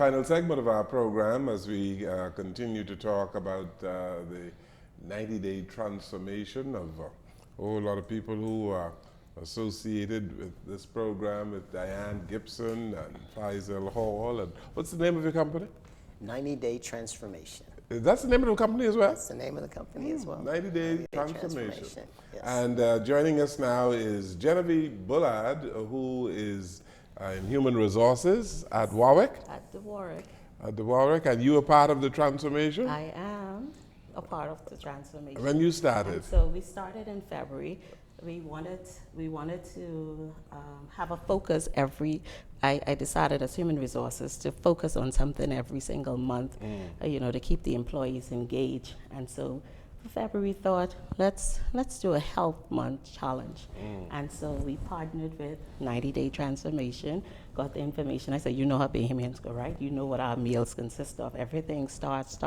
final segment of our program as we continue to talk about the 90-day transformation of a whole lot of people who are associated with this program, with Diane Gibson and Faisal Hall. And what's the name of your company? 90-day transformation. That's the name of the company as well? That's the name of the company as well. 90-day transformation. Yes. And joining us now is Genevieve Bullard, who is in Human Resources at Warwick. At the Warwick. At the Warwick, and you are part of the transformation? I am a part of the transformation. When you started? And so we started in February. We wanted to have a focus I decided as Human Resources to focus on something every single month, to keep the employees engaged. And so for February, we thought, let's do a health month challenge. And so we partnered with 90-day transformation, got the information. I said, you know how Bahamians go, right? You know what our meals consist of. Everything starts.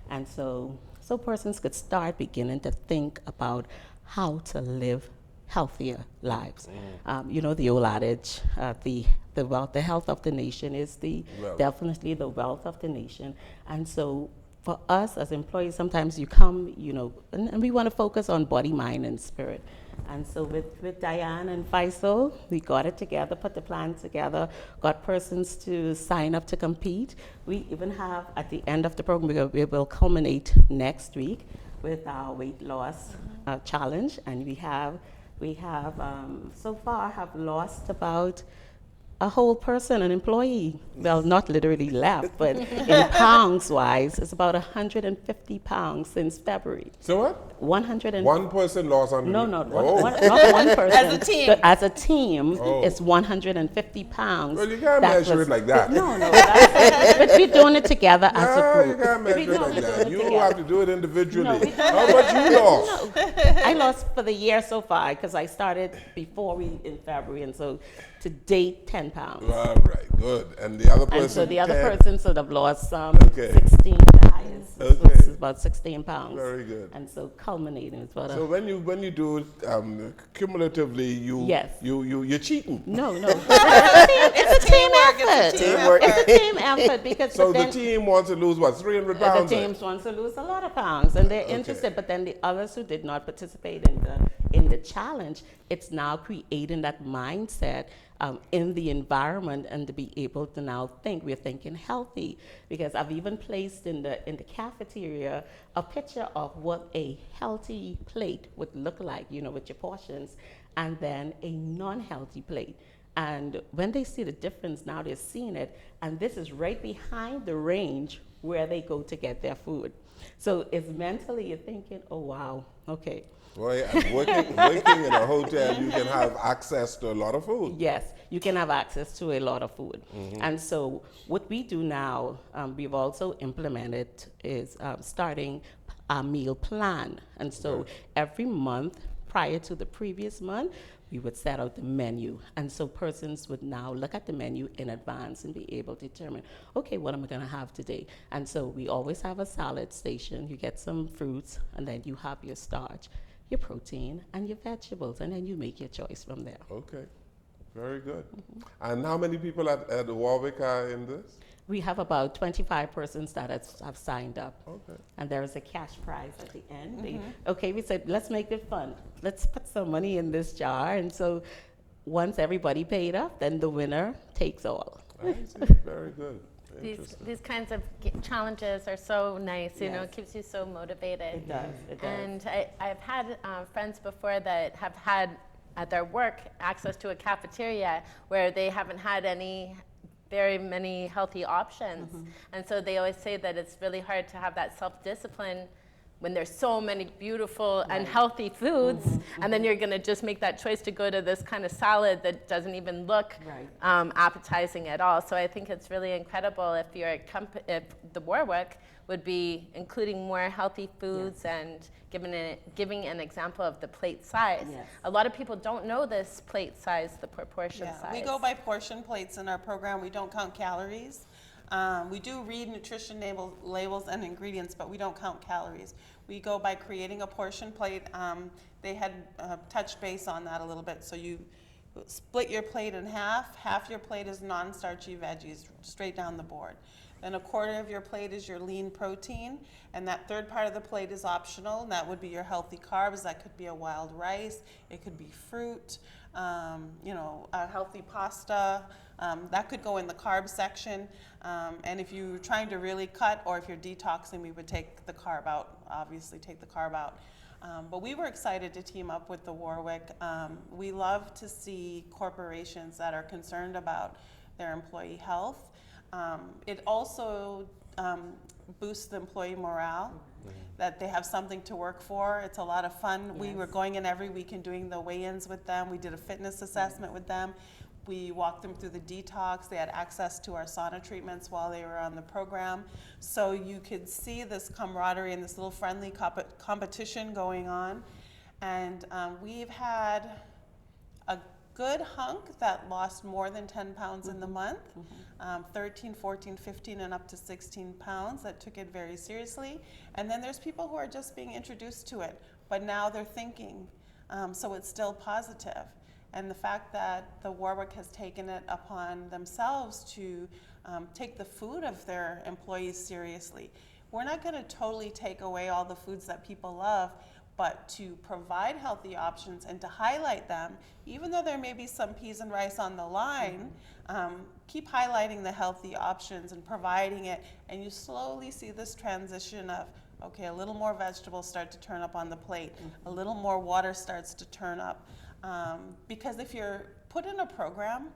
And so persons could start beginning to think about how to live healthier lives. The old adage, the health of the nation is definitely the wealth of the nation. And so for us as employees, sometimes you come, and we want to focus on body, mind, and spirit. And so with Diane and Faisal, we got it together, put the plan together, got persons to sign up to compete. We even have, at the end of the program, we will culminate next week with our weight loss challenge. And we have so far have lost about a whole person, an employee. Well, not literally left, but in pounds wise, it's about 150 pounds since February. So what? 100 One person lost 100. No, not one person. As a team. But as a team, it's 150 pounds. Well, you can't measure it like that. No, but we're doing it together as a group. You can't measure it like that. You together. have to do it individually. No, How much you lost? I lost for the year so far because I started before in February, and so to date 10 pounds. All right, good. And the other person? And so the other 10. person sort of lost 16, the highest. Okay. It's about 16 pounds. Very good. And so culminating is about So when you do it cumulatively, you're cheating. No. It's a team effort. It's a team effort because So the team wants to lose what, 300 pounds? The teams wants to lose a lot of pounds, and they're interested. But then the others who did not participate in the challenge, it's now creating that mindset in the environment, and to be able to now think. We're thinking healthy, because I've even placed in the cafeteria a picture of what a healthy plate would look like, with your portions, and then a non-healthy plate. And when they see the difference, now they're seeing it, and this is right behind the range where they go to get their food. So it's mentally you're thinking, oh wow, okay. Boy, and working in a hotel, you can have access to a lot of food. Yes, you can have access to a lot of food. And so what we do now, we've also implemented is starting a meal plan. And so every month prior to the previous month, we would set out the menu. And so persons would now look at the menu in advance and be able to determine, okay, what am I gonna have today? And so we always have a salad station. You get some fruits, and then you have your starch, your protein, and your vegetables, and then you make your choice from there. Okay, very good. And how many people at Warwick are in this? We have about 25 persons that have signed up. Okay. And there is a cash prize at the end. We said, let's make it fun. Let's put some money in this jar. And so once everybody paid up, then the winner takes all. I see. Very good. These kinds of challenges are so nice, it keeps you so motivated. It does. And I've had friends before that have had at their work access to a cafeteria where they haven't had very many healthy options. And so they always say that it's really hard to have that self-discipline when there's so many beautiful and healthy foods, and then you're gonna just make that choice to go to this kind of salad that doesn't even look appetizing at all. So I think it's really incredible if if the Warwick would be including more healthy foods and giving an example of the plate size. A lot of people don't know this plate size, the proportion size. We go by portion plates in our program. We don't count calories. We do read nutrition labels and ingredients, but we don't count calories. We go by creating a portion plate. They had touched base on that a little bit. So you Split your plate in half. Half your plate is non-starchy veggies, straight down the board. Then a quarter of your plate is your lean protein, and that third part of the plate is optional, and that would be your healthy carbs. That could be a wild rice, it could be fruit, a healthy pasta. That could go in the carb section. And if you're trying to really cut, or if you're detoxing, we would take the carb out, obviously take the carb out. But we were excited to team up with the Warwick. We love to see corporations that are concerned about their employee health. It also boosts the employee morale, that they have something to work for. It's a lot of fun. Yes. We were going in every week and doing the weigh-ins with them. We did a fitness assessment with them. We walked them through the detox. They had access to our sauna treatments while they were on the program. So you could see this camaraderie and this little friendly competition going on. And we've had a good hunk that lost more than 10 pounds in the month, 13, 14, 15, and up to 16 pounds that took it very seriously. And then there's people who are just being introduced to it, but now they're thinking, so it's still positive. And the fact that the Warwick has taken it upon themselves to take the food of their employees seriously. We're not going to totally take away all the foods that people love, but to provide healthy options and to highlight them, even though there may be some peas and rice on the line, keep highlighting the healthy options and providing it, and you slowly see this transition of, okay, a little more vegetables start to turn up on the plate, a little more water starts to turn up. Because if you're put in a program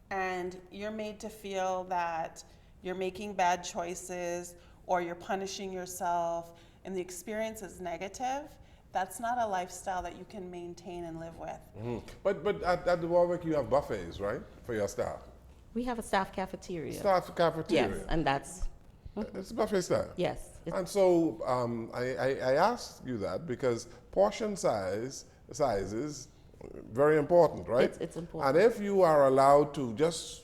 and you're made to feel that you're making bad choices or you're punishing yourself and the experience is negative, that's not a lifestyle that you can maintain and live with. But at the Warwick, you have buffets, right, for your staff? We have a staff cafeteria. Staff cafeteria. Yes, and that's, It's a buffet style. yes. It's, And so I asked you that because portion sizes very important, right? It's important. And if you are allowed to just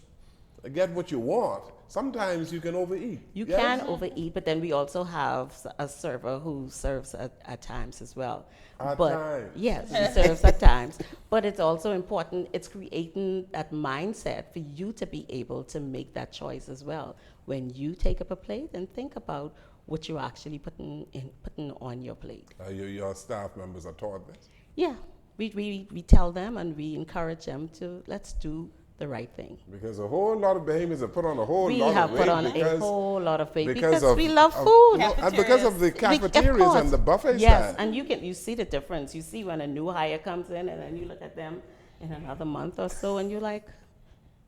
get what you want, sometimes you can overeat. You Yes? can overeat, but then we also have a server who serves at times as well. At but times. Yes, he serves at times. But it's also important, it's creating that mindset for you to be able to make that choice as well. When you take up a plate and think about what you're actually putting on your plate. Your staff members are taught this? Yeah, we tell them and we encourage them to, let's do the right thing. Because a whole lot of behaviors have put on a whole We lot have of weight. put on a because- whole lot of weight because because we love food. No, and because of the Of cafeterias course. and the buffet Yes, style. and you see the difference. You see when a new hire comes in and then you look at them in another month or so and you're like,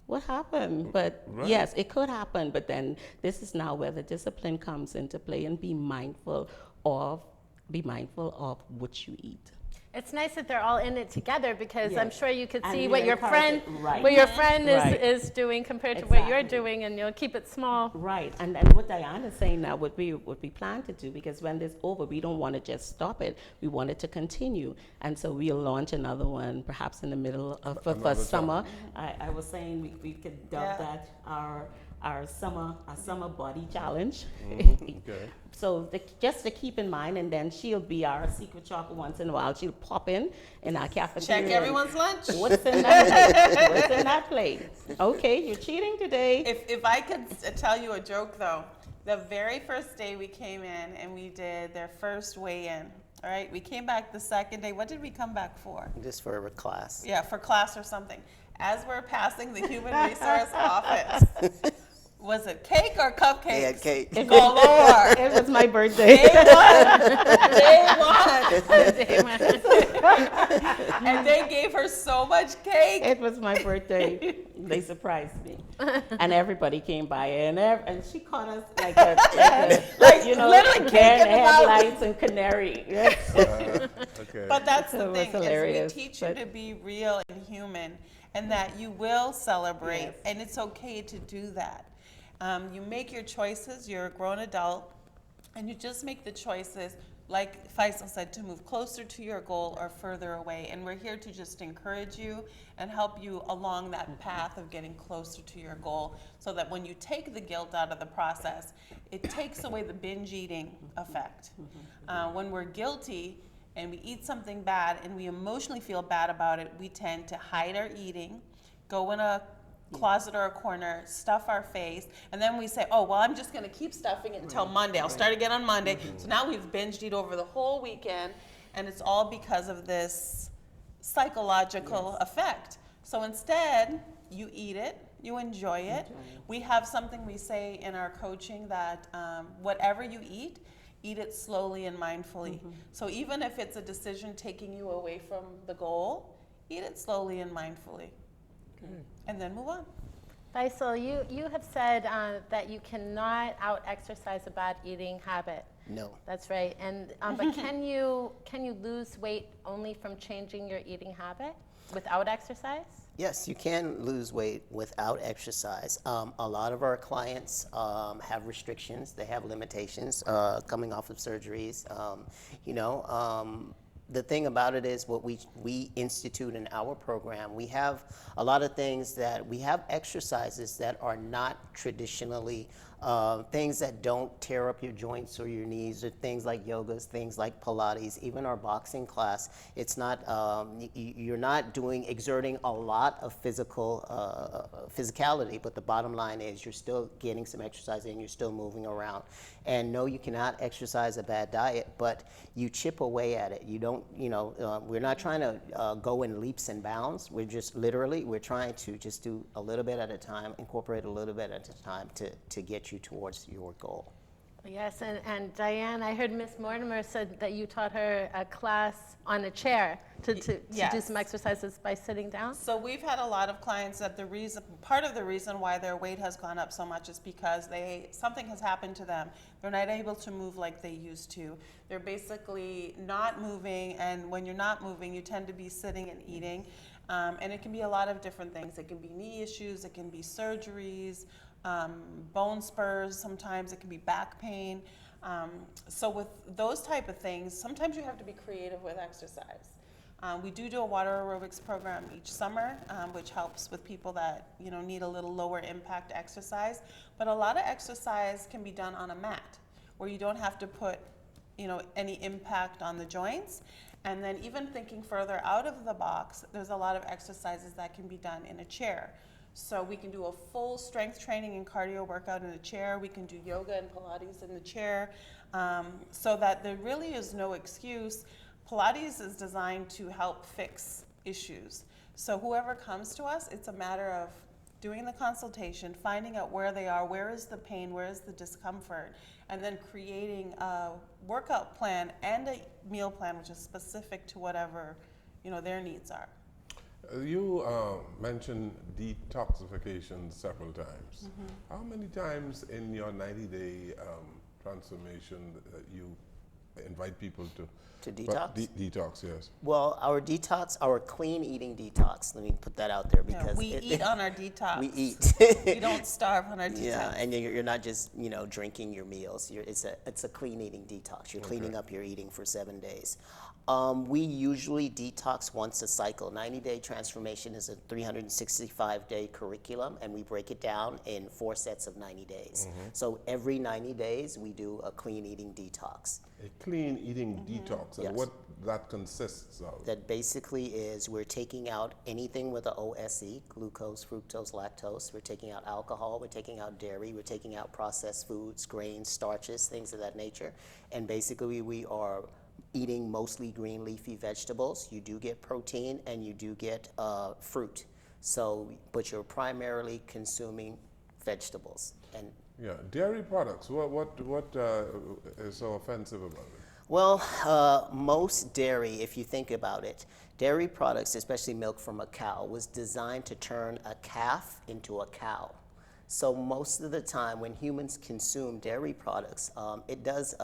what happened? But Right. yes, it could happen. But then this is now where the discipline comes into play, and be mindful of what you eat. It's nice that they're all in it together, because I'm Yes. sure you could And see you're what your friend encouraging- right. what your friend Right. is doing compared to what you're Exactly. doing, and you'll keep it small. Right, and what Diana's saying now, what we plan to do, because when this over, we don't want to just stop it. We want it to continue, and so we'll launch another one, perhaps in the middle of for Another summer. I was saying we could dub Yeah. that our summer body challenge. Okay. So just to keep in mind, and then she'll be our secret shopper once in a while. She'll pop in our cafeteria. Check and, everyone's lunch. What's in that plate? What's in that plate? Okay, you're cheating today. If I could tell you a joke though, the very first day we came in and we did their first weigh-in, all right? We came back the second day. What did we come back for? Just for a class. Yeah, for class or something. As we're passing the human resource office, was it cake or cupcakes? They had cake. Galore. It was my birthday. Day one. Day one. And they gave her so much cake. It was my birthday. They surprised me, and everybody came by, and she caught us like Like, you know, literally cake deer in the mouth. headlights and canary. Yes. Okay. But that's the So it was thing, is we hilarious, teach you but- to be real and human, and that you will celebrate, Yes. and it's okay to do that. You make your choices, you're a grown adult, and you just make the choices, like Faisal said, to move closer to your goal or further away. And we're here to just encourage you and help you along that path of getting closer to your goal, so that when you take the guilt out of the process, it takes away the binge eating effect. When we're guilty and we eat something bad and we emotionally feel bad about it, we tend to hide our eating, go in a closet or a corner, stuff our face, and then we say, oh, well, I'm just going to keep stuffing it until Monday. I'll start again on Monday. So now we've binged eat over the whole weekend, and it's all because of this psychological effect. So instead, you eat it, you enjoy it. We have something we say in our coaching that whatever you eat it slowly and mindfully. So even if it's a decision taking you away from the goal, eat it slowly and mindfully. And then move on. Faisal, you have said that you cannot out-exercise a bad eating habit. No. That's right. And but can you lose weight only from changing your eating habit without exercise? Yes, you can lose weight without exercise. A lot of our clients have restrictions. They have limitations coming off of surgeries. The thing about it is what we institute in our program, we have a lot of things that we have exercises that are not traditionally things that don't tear up your joints or your knees, or things like yogas, things like Pilates, even our boxing class. It's not, you're not exerting a lot of physicality, but the bottom line is you're still getting some exercise and you're still moving around. And no, you cannot exercise a bad diet, but you chip away at it. You don't, we're not trying to go in leaps and bounds. We're just we're trying to just do a little bit at a time, incorporate a little bit at a time to get you towards your goal. Yes, and Diane, I heard Miss Mortimer said that you taught her a class on a chair to do some exercises by sitting down. So we've had a lot of clients that part of the reason why their weight has gone up so much is because something has happened to them. They're not able to move like they used to. They're basically not moving, and when you're not moving, you tend to be sitting and eating. And it can be a lot of different things. It can be knee issues, it can be surgeries, bone spurs, sometimes it can be back pain. So with those type of things, sometimes you have to be creative with exercise. We do a water aerobics program each summer, which helps with people that need a little lower impact exercise. But a lot of exercise can be done on a mat, where you don't have to put any impact on the joints. And then even thinking further out of the box, there's a lot of exercises that can be done in a chair. So we can do a full strength training and cardio workout in a chair. We can do yoga and Pilates in the chair, so that there really is no excuse. Pilates is designed to help fix issues. So whoever comes to us, it's a matter of doing the consultation, finding out where they are, where is the pain, where is the discomfort, and then creating a workout plan and a meal plan which is specific to whatever their needs are. You mentioned detoxification several times. How many times in your 90-day transformation that you invite people to detox? Detox, yes. Well, our detox, our clean eating detox, let me put that out there, because we eat on our detox. We eat. We don't starve on our detox. Yeah, and you're not just drinking your meals. It's a clean eating detox. You're cleaning up your eating for 7 days. We usually detox once a cycle. 90-day transformation is a 365-day curriculum, and we break it down in 4 sets of 90 days. So every 90 days, we do a clean eating detox. A clean eating detox, and Yes. what that consists of? That basically is we're taking out anything with a OSE, glucose, fructose, lactose. We're taking out alcohol, we're taking out dairy, we're taking out processed foods, grains, starches, things of that nature. And basically we are eating mostly green leafy vegetables. You do get protein and you do get fruit. But you're primarily consuming vegetables. And Yeah, dairy products. What is so offensive about it? well, most dairy, if you think about it, dairy products, especially milk from a cow, was designed to turn a calf into a cow. So most of the time when humans consume dairy products, it does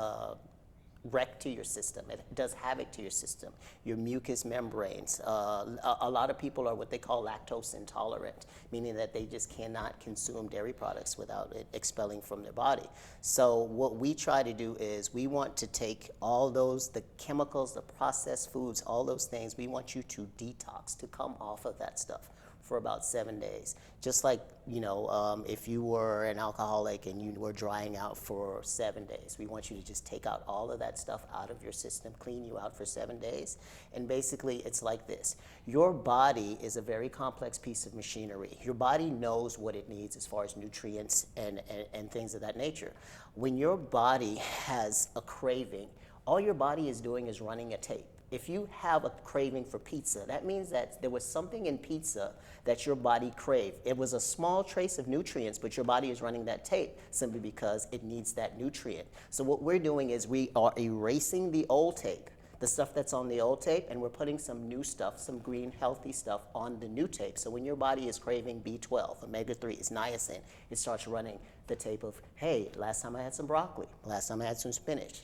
wreck to your system. It does havoc to your system, your mucous membranes. A lot of people are what they call lactose intolerant, meaning that they just cannot consume dairy products without it expelling from their body. So what we try to do is we want to take all those, the chemicals, the processed foods, all those things, we want you to detox, to come off of that stuff for about 7 days. Just like, if you were an alcoholic and you were drying out for 7 days, we want you to just take out all of that stuff out of your system, clean you out for 7 days. And basically, it's like this. Your body is a very complex piece of machinery. Your body knows what it needs as far as nutrients and things of that nature. When your body has a craving, all your body is doing is running a tape. If you have a craving for pizza, that means that there was something in pizza that your body craved. It was a small trace of nutrients, but your body is running that tape simply because it needs that nutrient. So what we're doing is we are erasing the old tape, the stuff that's on the old tape, and we're putting some new stuff, some green, healthy stuff on the new tape. So when your body is craving B12, omega-3, it's niacin, it starts running the tape of, hey, last time I had some broccoli, last time I had some spinach,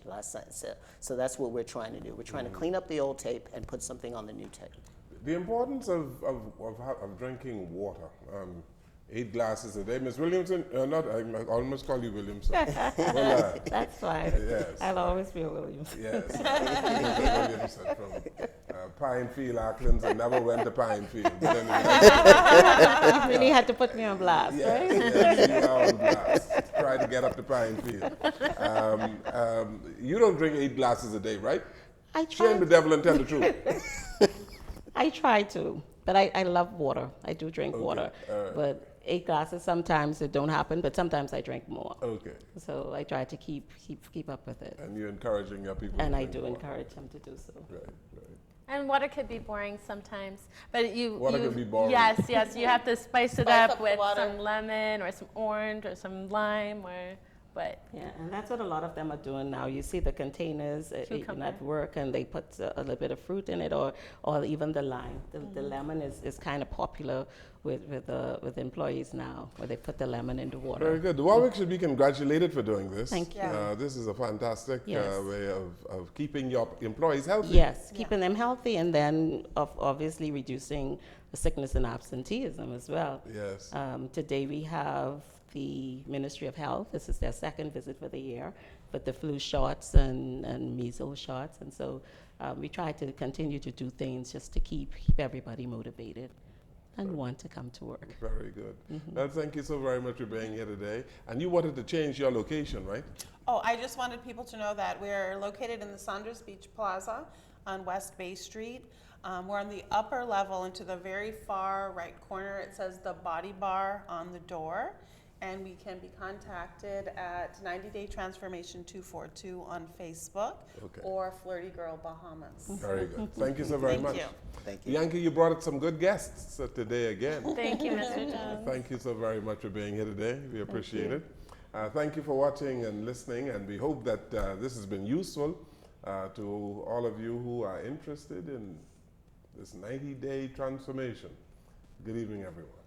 so that's what we're trying to do. We're trying to clean up the old tape and put something on the new tape. The importance of drinking water. 8 glasses a day. Ms. Williamson, I almost call you Williamson. Well, That's fine. Yes. I'll always be a Williams. Yes. Williamson from Pinefield, Acklands. I never went to Pinefield. But anyway. You really had to put me on blast, right? Yes, you are on blast. Try to get up to Pinefield. You don't drink 8 glasses a day, right? I Shame the try. devil and tell the truth. I try to, but I love water. I do drink water, but 8 glasses sometimes it don't happen, but sometimes I drink more. Okay. So I try to keep up with it, And you're encouraging your people. and to I drink do water. encourage them to do so. Right. And water could be boring sometimes, but Water can be boring. Yes, you have to spice it Spice up up the with water. some lemon or some orange or some lime but Yeah, and that's what a lot of them are doing now. You see the containers even Cucumber. at work, and they put a little bit of fruit in it, or even the lime. The lemon is kind of popular with employees now, where they put the lemon in the water. Very good. The Warwick should be congratulated for doing this. Thank you. This is a fantastic Yes. way of keeping your employees healthy. Yes, keeping them healthy, and then obviously reducing the sickness and absenteeism as well. Yes. Today we have the Ministry of Health. This is their second visit for the year, with the flu shots and measles shots, and so we try to continue to do things just to keep everybody motivated and want to come to work. Very good. Well, thank you so very much for being here today. And you wanted to change your location, right? Oh, I just wanted people to know that we're located in the Saunders Beach Plaza on West Bay Street. We're on the upper level, and to the very far right corner, it says the Body Bar on the door. And we can be contacted at 90 Day Transformation 242 on Facebook, or Flirty Girl Bahamas. Very good. Thank you so very Thank much. you. Thank you. Bianca, you brought some good guests today again. thank you, Mr. Jones. Thank you so very much for being here today. We appreciate it. Thank you for watching and listening, and we hope that this has been useful to all of you who are interested in this 90-day transformation. Good evening, everyone.